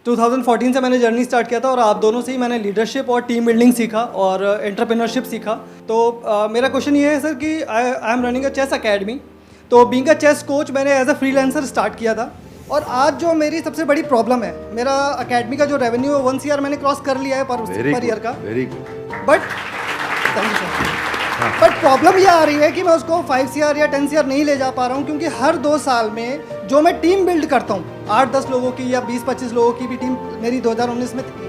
2014 से मैंने journey start किया था और आप दोनों से ही मैंने लीडरशिप और टीम बिल्डिंग सीखा और एंटरप्रेन्योरशिप सीखा। तो मेरा क्वेश्चन ये है सर कि I am running a chess academy. तो बीइंग अ चेस कोच मैंने एज अ फ्रीलांसर स्टार्ट किया था और आज जो मेरी सबसे बड़ी प्रॉब्लम है, मेरा अकेडमी का जो रेवेन्यू है 1 CR मैंने क्रॉस कर लिया है पर ईयर का। Very good. बट प्रॉब्लम ये आ रही है कि मैं उसको 5 CR या 10 CR नहीं ले जा पा रहा हूँ, क्योंकि हर 2 साल में जो मैं टीम बिल्ड करता हूँ 8-10 लोगों की या 20-25 लोगों की भी टीम मेरी 2019 में थी,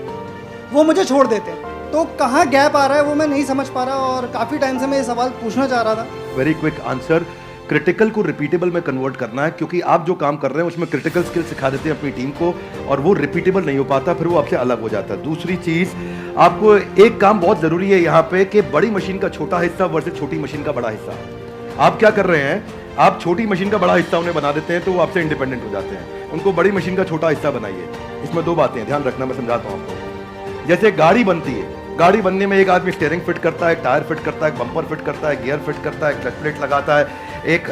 वो मुझे छोड़ देते हैं। तो कहाँ गैप आ रहा है वो मैं नहीं समझ पा रहा और काफ़ी टाइम से मैं ये सवाल पूछना चाह रहा था। वेरी क्विक आंसर, क्रिटिकल को रिपीटेबल में कन्वर्ट करना है, क्योंकि आप जो काम कर रहे हैं उसमें क्रिटिकल स्किल सिखा देते हैं अपनी टीम को और वो रिपीटेबल नहीं हो पाता, फिर वो आपसे अलग हो जाता है। दूसरी चीज, आपको एक काम बहुत जरूरी है यहाँ पे कि बड़ी मशीन का छोटा हिस्सा वर्सेस छोटी मशीन का बड़ा हिस्सा। आप क्या कर रहे हैं, आप छोटी मशीन का बड़ा हिस्सा उन्हें बना देते हैं तो वो आपसे इंडिपेंडेंट हो जाते हैं। उनको बड़ी मशीन का छोटा हिस्सा बनाइए। इसमें 2 बातें ध्यान रखना, मैं समझाता हूँ आपको। जैसे गाड़ी बनती है, गाड़ी बनने में एक आदमी स्टीयरिंग फिट करता है, टायर फिट करता है, बम्पर फिट करता है, गियर फिट करता है, क्लच प्लेट लगाता है, एक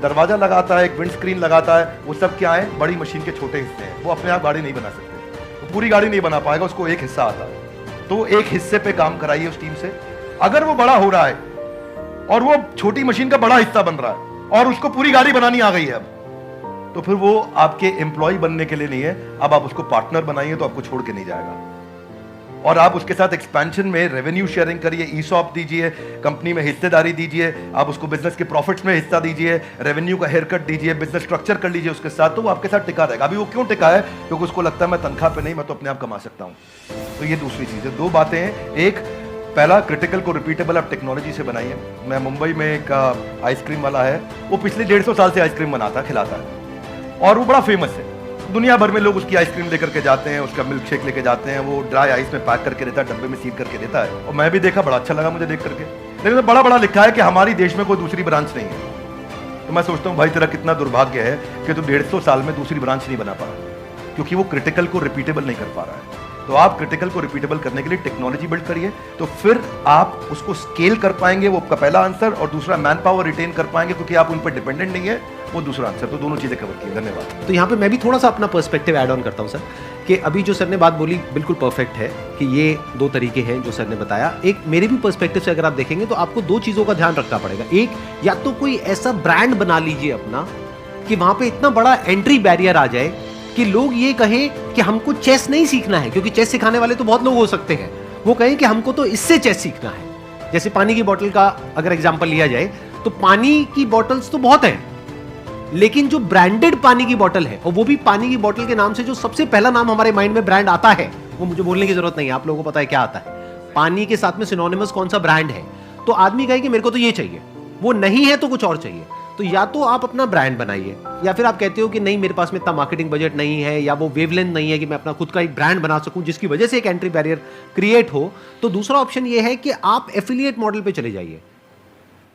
दरवाजा लगाता है, एक विंड स्क्रीन लगाता है। वो सब क्या है, बड़ी मशीन के छोटे हिस्से हैं। वो अपने आप गाड़ी नहीं बना सकते, वो पूरी गाड़ी नहीं बना पाएगा, उसको एक हिस्सा आता है। तो एक हिस्से पे काम कराइए उस टीम से। अगर वो बड़ा हो रहा है और वो छोटी मशीन का बड़ा हिस्सा बन रहा है और उसको पूरी गाड़ी बनानी आ गई है अब, तो फिर वो आपके एम्प्लॉय बनने के लिए नहीं है। अब आप उसको पार्टनर बनाइए तो आपको छोड़ के नहीं जाएगा और आप उसके साथ एक्सपेंशन में रेवेन्यू शेयरिंग करिए, ईसॉप दीजिए, कंपनी में हिस्सेदारी दीजिए, आप उसको बिजनेस के प्रॉफिट्स में हिस्सा दीजिए, रेवेन्यू का हेयर कट दीजिए, बिजनेस स्ट्रक्चर कर लीजिए उसके साथ, तो वो आपके साथ टिका रहेगा। अभी वो क्यों टिका है, क्योंकि उसको लगता है मैं तनख्वाह पे नहीं, मैं तो अपने आप कमा सकता हूं। तो ये दूसरी चीज है। 2 बातें हैं। एक, पहला, क्रिटिकल को रिपीटेबल आप टेक्नोलॉजी से बनाइए। मैं मुंबई में एक आइसक्रीम वाला है, वो पिछले 150 साल से आइसक्रीम बनाता खिलाता है और वो बड़ा फेमस है। दुनिया भर में लोग उसकी आइसक्रीम लेकर के जाते हैं, उसका मिल्क शेक लेके जाते हैं, वो ड्राई आइस में पैक करके देता है, डब्बे में सील करके देता है। और मैं भी देखा, बड़ा अच्छा लगा मुझे देख करके। लेकिन तो बड़ा बड़ा लिखा है कि हमारी देश में कोई दूसरी ब्रांच नहीं है। तो मैं सोचता हूँ भाई तेरा कितना दुर्भाग्य है कि तू 150 साल में दूसरी ब्रांच नहीं बना पा रहा, क्योंकि वो क्रिटिकल को रिपीटेबल नहीं कर पा रहा है। तो आप क्रिटिकल को रिपीटेबल करने के लिए टेक्नोलॉजी बिल्ड करिए, तो फिर आप उसको स्केल कर पाएंगे। वो आपका पहला आंसर। और दूसरा, मैन पावर रिटेन कर पाएंगे, क्योंकि आप उन पर डिपेंडेंट नहीं है, वो दूसरा आंसर। तो दोनों चीजें कवर की। धन्यवाद। तो यहाँ पे मैं भी थोड़ा सा अपना पर्सपेक्टिव ऐड ऑन करता हूँ सर, कि अभी जो सर ने बात बोली बिल्कुल परफेक्ट है कि ये 2 तरीके हैं जो सर ने बताया। एक मेरे भी पर्सपेक्टिव से अगर आप देखेंगे तो आपको 2 चीज़ों का ध्यान रखना पड़ेगा। एक, या तो कोई ऐसा ब्रांड बना लीजिए अपना कि वहाँ पे इतना बड़ा एंट्री बैरियर आ जाए कि लोग ये कहें कि हमको चेस नहीं सीखना है, क्योंकि चेस सिखाने वाले तो बहुत लोग हो सकते हैं, वो कहें कि हमको तो इससे चेस सीखना है। जैसे पानी की बोतल का अगर एग्जांपल लिया जाए तो पानी की बोतल्स तो बहुत हैं, लेकिन जो ब्रांडेड पानी की बोतल है, और वो भी पानी की बोतल के नाम से जो सबसे पहला नाम हमारे माइंड में ब्रांड आता है, वो मुझे बोलने की जरूरत नहीं है, आप लोगों को पता है क्या आता है। पानी के साथ में सिनोनिमस कौन सा ब्रांड है, तो आदमी कहे कि मेरे को तो ये चाहिए, वो नहीं है तो कुछ और चाहिए। तो या तो आप अपना ब्रांड बनाइए, या फिर आप कहते हो कि नहीं मेरे पास में इतना मार्केटिंग बजट नहीं है, या वो वेवलेंथ नहीं है कि मैं अपना खुद का एक ब्रांड बना सकूं जिसकी वजह से एक एंट्री बैरियर क्रिएट हो, तो दूसरा ऑप्शन ये है कि आप एफिलिएट मॉडल पे चले जाइए।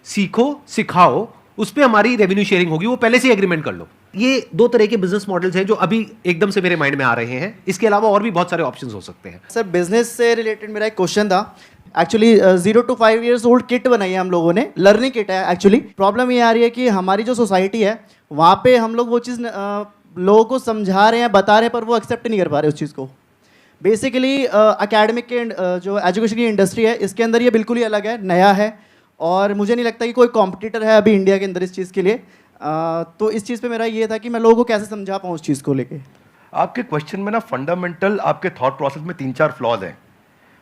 सीखो, सिखाओ, उस पर हमारी रेवेन्यू शेयरिंग होगी, वो पहले से एग्रीमेंट कर लो। ये 2 तरह के बिजनेस मॉडल्स हैं जो अभी एकदम से मेरे माइंड में आ रहे हैं। इसके अलावा और भी बहुत सारे ऑप्शंस हो सकते हैं। सर, बिजनेस से रिलेटेड मेरा एक क्वेश्चन था। Actually 0 to 5 years old kit बनाई है हम लोगों ने, लर्निंग किट है। एक्चुअली प्रॉब्लम ये आ रही है कि हमारी जो सोसाइटी है वहाँ पे हम लोग वो चीज़ लोगों को समझा रहे हैं, बता रहे हैं, पर वो एक्सेप्ट नहीं कर पा रहे उस चीज़ को। बेसिकली एकेडमिक के जो एजुकेशन की इंडस्ट्री है, इसके अंदर ये बिल्कुल ही अलग है, नया है, और मुझे नहीं लगता कि कोई कॉम्पिटिटर है अभी इंडिया के अंदर इस चीज़ के लिए। तो इस चीज़ पे मेरा ये था कि मैं लोगों को कैसे समझा पाऊँ उस चीज़ को लेके। आपके क्वेश्चन में ना फंडामेंटल आपके थॉट प्रोसेस में 3-4 फ्लॉज हैं,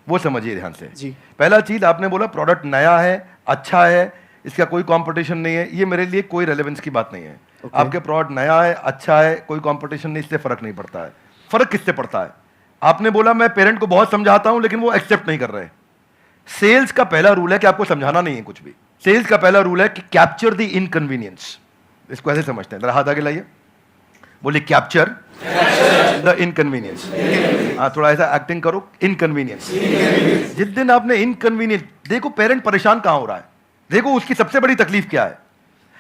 वो समझिए ध्यान से जी। पहला चीज, आपने बोला प्रोडक्ट नया है, अच्छा है, इसका कोई कंपटीशन नहीं है। ये मेरे लिए कोई रेलेवेंस की बात नहीं है। आपके प्रोडक्ट नया है, अच्छा है, कोई कंपटीशन नहीं, इससे फर्क नहीं पड़ता है। फर्क किससे पड़ता है? आपने बोला मैं पेरेंट को बहुत समझाता हूं लेकिन वो एक्सेप्ट नहीं कर रहे। सेल्स का पहला रूल है कि आपको समझाना नहीं है कुछ भी। सेल्स का पहला रूल है कि कैप्चर द इनकन्वीनियंस। इसको ऐसे समझते हैं, जरा हाथ आगे लाइए, बोलिए कैप्चर द इनकन्वीनियंस। हाँ, थोड़ा ऐसा एक्टिंग करो, इनकन्वीनियंस। जिस दिन आपने इनकन्वीनियंस, देखो पेरेंट परेशान कहां हो रहा है, देखो उसकी सबसे बड़ी तकलीफ क्या है।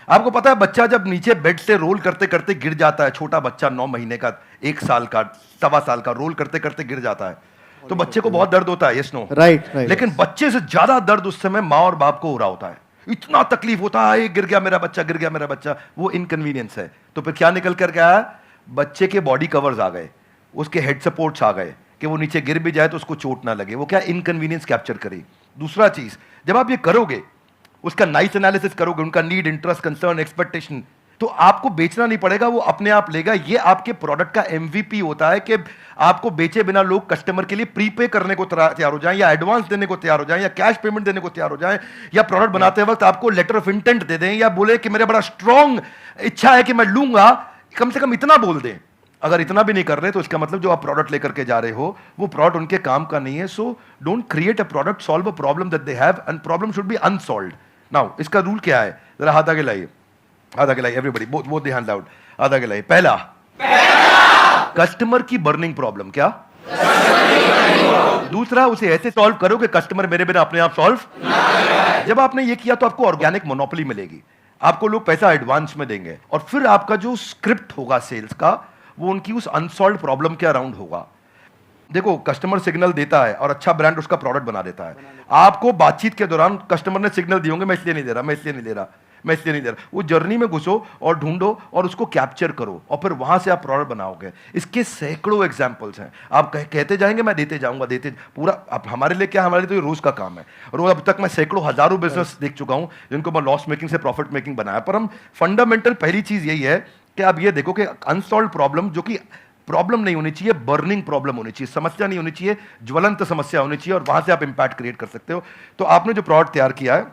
आपको पता है बच्चा जब नीचे बेड से रोल करते करते गिर जाता है, छोटा बच्चा 9 महीने का, 1 साल का, 1.25 साल का, रोल करते करते गिर जाता है, तो बच्चे को बहुत दर्द होता है, यस नो? राइट। लेकिन बच्चे से ज्यादा दर्द उस समय माँ और बाप को हो रहा होता है। इतना तकलीफ होता है, गिर गया मेरा बच्चा, गिर गया मेरा बच्चा, वो इनकन्वीनियंस है। तो फिर क्या निकल कर गया? बच्चे के बॉडी कवर्स आ गए, उसके हेड सपोर्ट्स आ गए कि वो नीचे गिर भी जाए तो उसको चोट ना लगे, वो क्या इनकन्वीनियंस कैप्चर करे। दूसरा चीज, जब आप ये करोगे, उसका नाइस एनालिसिस करोगे, उनका नीड, इंटरेस्ट, कंसर्न, एक्सपेक्टेशन, तो आपको बेचना नहीं पड़ेगा, वो अपने आप लेगा। ये आपके प्रोडक्ट का एमवीपी होता है कि आपको बेचे बिना लोग कस्टमर के लिए प्रीपे करने को तैयार हो जाएं, या एडवांस देने को तैयार हो जाएं, या कैश पेमेंट देने को तैयार हो जाएं, या प्रोडक्ट बनाते वक्त आपको लेटर ऑफ इंटेंट दे दें, या बोले कि मेरा बड़ा स्ट्रॉन्ग इच्छा है कि मैं लूंगा, कम से कम इतना बोल दें। अगर इतना भी नहीं कर रहे तो इसका मतलब जो आप प्रोडक्ट लेकर के जा रहे हो वो प्रोडक्ट उनके काम का नहीं है। So don't create a product, solve a problem that they have, and problem should be unsolved. Now इसका रूल क्या है, जरा हाथ आगे लाइए, हाथ आगे लाइए, everybody both the hands out, हाथ आगे लाइए। पहला, कस्टमर की बर्निंग प्रॉब्लम, क्या? दूसरा, उसे ऐसे सॉल्व करो कि कस्टमर मेरे बिना अपने आप सॉल्व। जब आपने ये किया तो आपको ऑर्गेनिक मोनोपोली मिलेगी, आपको लोग पैसा एडवांस में देंगे, और फिर आपका जो स्क्रिप्ट होगा सेल्स का वो उनकी उस अनसॉल्व प्रॉब्लम के अराउंड होगा। देखो, कस्टमर सिग्नल देता है और अच्छा ब्रांड उसका प्रोडक्ट बना देता है। आपको बातचीत के दौरान कस्टमर ने सिग्नल दिए होंगे, मैं इसलिए नहीं दे रहा, मैं इसलिए नहीं दे रहा, मैं इसलिए नहीं दे रहा। वो जर्नी में घुसो और ढूंढो और उसको कैप्चर करो, और फिर वहां से आप प्रोडक्ट बनाओगे। इसके सैकड़ों एग्जांपल्स हैं, आप कहते जाएंगे, मैं देते जाऊंगा, देते पूरा। अब हमारे लिए क्या, हमारे लिए तो ये रोज का काम है, और अब तक मैं सैकड़ों हजारों बिजनेस देख चुका हूं जिनको मैं लॉस मेकिंग से प्रॉफिट मेकिंग बनाया। पर हम फंडामेंटल पहली चीज यही है कि आप ये देखो कि अनसॉल्व प्रॉब्लम, जो कि प्रॉब्लम नहीं होनी चाहिए, बर्निंग प्रॉब्लम होनी चाहिए, समस्या नहीं होनी चाहिए, ज्वलंत समस्या होनी चाहिए, और वहां से आप इंपैक्ट क्रिएट कर सकते हो। तो आपने जो प्रोडक्ट तैयार किया है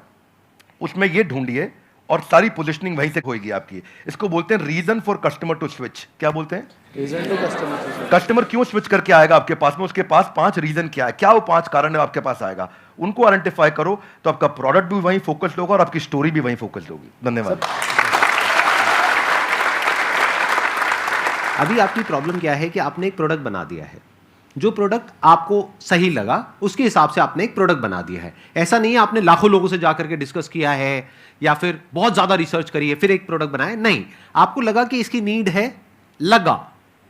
उसमें ये ढूंढिए, और सारी पोजीशनिंग वहीं से होगी आपकी। इसको बोलते हैं reason for customer to switch. क्या बोलते हैं? Reason to customer. कस्टमर क्यों स्विच करके आएगा आपके पास में, उसके पास 5 रीजन क्या है, क्या वो 5 कारण है आपके पास आएगा, उनको आइडेंटिफाई करो, तो आपका प्रोडक्ट भी वहीं फोकस्ड होगा और आपकी स्टोरी भी वहीं फोकस्ड होगी। धन्यवाद। अभी आपकी प्रॉब्लम क्या है कि आपने एक प्रोडक्ट बना दिया है, जो प्रोडक्ट आपको सही लगा उसके हिसाब से आपने एक प्रोडक्ट बना दिया है। ऐसा नहीं है आपने लाखों लोगों से जाकर के डिस्कस किया है या फिर बहुत ज्यादा रिसर्च करी है फिर एक प्रोडक्ट बनाया, नहीं। आपको लगा कि इसकी नीड है, लगा।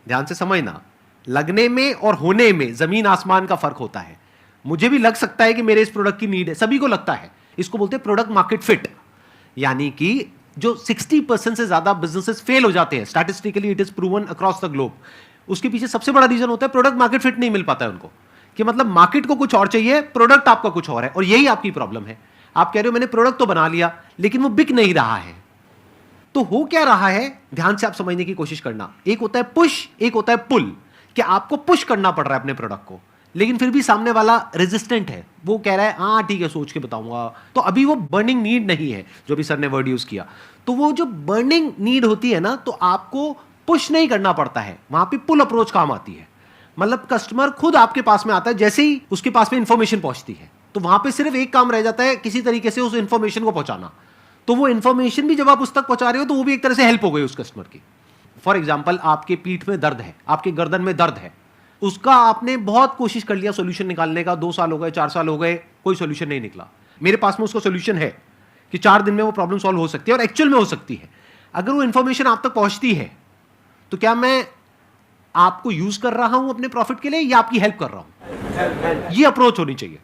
ध्यान से समझना, लगने में और होने में जमीन आसमान का फर्क होता है। मुझे भी लग सकता है कि मेरे इस प्रोडक्ट की नीड है, सभी को लगता है। इसको बोलते हैं प्रोडक्ट मार्केट फिट। यानी कि जो 60% से ज्यादा बिजनेसेस फेल हो जाते हैं, statistically it is proven across the globe, उसके पीछे सबसे बड़ा रीजन होता है प्रोडक्ट मार्केट फिट नहीं मिल पाता है उनको। कि मतलब मार्केट को कुछ और चाहिए, प्रोडक्ट आपका कुछ और है, और यही आपकी प्रॉब्लम है। आप कह रहे हो मैंने प्रोडक्ट तो बना लिया लेकिन वो बिक नहीं रहा है। तो हो क्या रहा है, ध्यान से आप समझने की कोशिश करना। एक होता है पुश, एक होता है पुल। कि आपको पुश करना पड़ रहा है अपने प्रोडक्ट को, लेकिन फिर भी सामने वाला रेजिस्टेंट है, वो कह रहा है हाँ ठीक है सोच के बताऊंगा। तो अभी वो बर्निंग नीड नहीं है, जो भी सर ने वर्ड यूज किया। तो वो जो बर्निंग नीड होती है ना, तो आपको पुश नहीं करना पड़ता है, वहां पे पुल अप्रोच काम आती है। मतलब कस्टमर खुद आपके पास में आता है, जैसे ही उसके पास में इंफॉर्मेशन पहुंचती है, तो वहां पे सिर्फ एक काम रह जाता है, किसी तरीके से उस इंफॉर्मेशन को पहुंचाना। तो वो इंफॉर्मेशन भी जब आप उस तक पहुंचा रहे हो तो वो भी एक तरह से हेल्प हो गई उस कस्टमर की। फॉर एग्जाम्पल, आपके पीठ में दर्द है, आपके गर्दन में दर्द है, उसका आपने बहुत कोशिश कर लिया सोल्यूशन निकालने का, 2 साल हो गए, 4 साल हो गए, कोई सोल्यूशन नहीं निकला। मेरे पास में उसका सोल्यूशन है कि 4 दिन में वो प्रॉब्लम सॉल्व हो सकती है, और एक्चुअल में हो सकती है। अगर वो इंफॉर्मेशन आप तक पहुंचती है तो क्या मैं आपको यूज कर रहा हूं अपने प्रॉफिट के लिए या आपकी हेल्प कर रहा हूं? ये अप्रोच होनी चाहिए।